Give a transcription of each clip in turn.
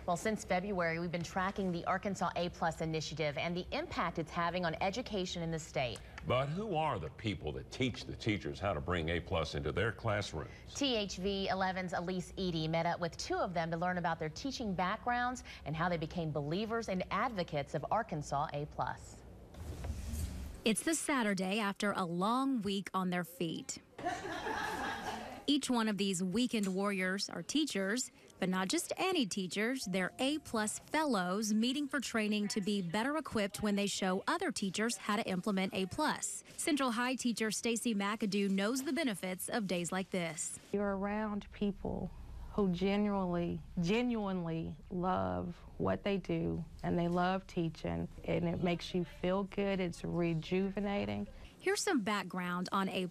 Well, since February, we've been tracking the Arkansas A+ initiative and the impact it's having on education in the state. But who are the people that teach the teachers how to bring A+ into their classrooms? THV 11's Elise Edie met up with two of them to learn about their teaching backgrounds and how they became believers and advocates of Arkansas A+. It's the Saturday after a long week on their feet. Each one of these weekend warriors are teachers, but not just any teachers. They're A+ fellows meeting for training to be better equipped when they show other teachers how to implement A+. Central High teacher Stacy McAdoo knows the benefits of days like this. You're around people who genuinely love what they do, and they love teaching, and it makes you feel good. It's rejuvenating. Here's some background on A+.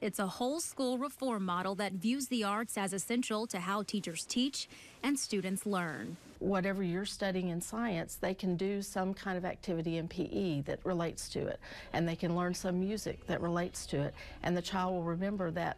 It's a whole school reform model that views the arts as essential to how teachers teach and students learn. Whatever you're studying in science, they can do some kind of activity in PE that relates to it, and they can learn some music that relates to it, and the child will remember that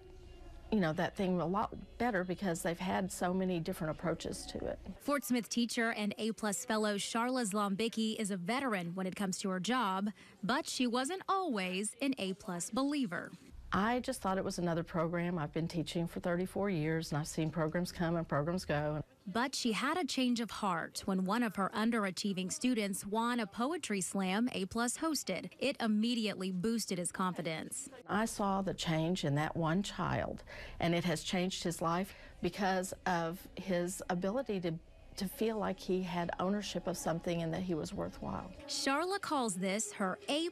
that thing a lot better because they've had so many different approaches to it. Fort Smith teacher and A+ fellow Sharla Zlombicki is a veteran when it comes to her job, but she wasn't always an A+ believer. I just thought it was another program. I've been teaching for 34 years, and I've seen programs come and programs go. But she had a change of heart when one of her underachieving students won a poetry slam A+ hosted. It immediately boosted his confidence. I saw the change in that one child, and it has changed his life because of his ability to feel like he had ownership of something and that he was worthwhile. Sharla calls this her A+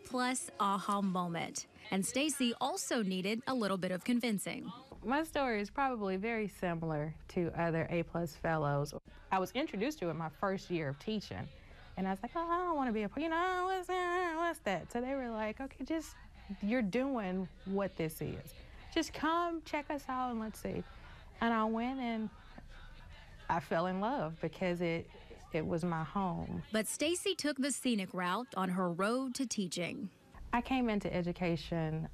aha moment. And Stacy also needed a little bit of convincing. My story is probably very similar to other A+ fellows. I was introduced to it my first year of teaching, and I was like, oh, I don't want to be what's that? So they were like, okay, just, you're doing what this is. Just come, check us out, and let's see. And I went and I fell in love because it was my home. But Stacy took the scenic route on her road to teaching. I came into education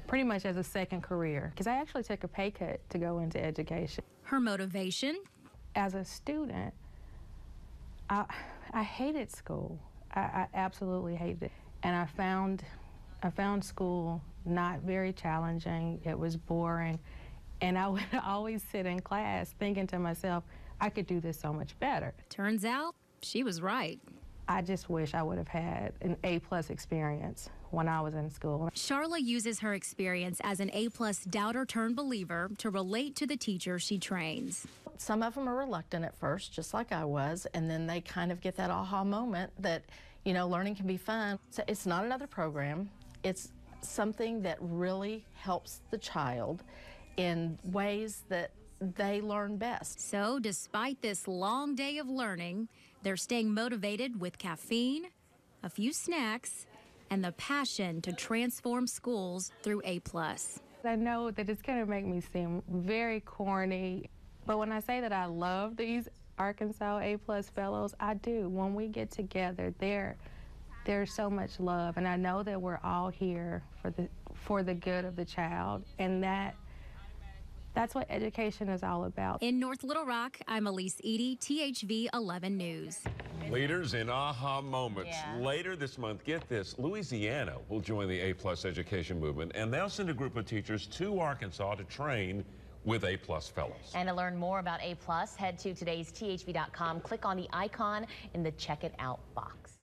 pretty much as a second career because I actually took a pay cut to go into education. Her motivation? As a student, I hated school. I absolutely hated it. And I found school not very challenging. It was boring. And I would always sit in class thinking to myself, I could do this so much better. Turns out she was right. I just wish I would have had an A+ experience when I was in school. Sharla uses her experience as an A+ doubter turned believer to relate to the teachers she trains. Some of them are reluctant at first, just like I was, and then they kind of get that aha moment that, learning can be fun. So it's not another program. It's something that really helps the child in ways that they learn best. So despite this long day of learning, they're staying motivated with caffeine, a few snacks, and the passion to transform schools through A+. I know that it's going to make me seem very corny, but when I say that I love these Arkansas A+ fellows, I do. When we get together, there's so much love, and I know that we're all here for the good of the child, and that's what education is all about. In North Little Rock, I'm Elise Edie, THV 11 News. Leaders in aha moments. Yeah. Later this month, get this, Louisiana will join the A+ education movement, and they'll send a group of teachers to Arkansas to train with A+ fellows. And to learn more about A+, head to today'sthv.com, click on the icon in the Check It Out box.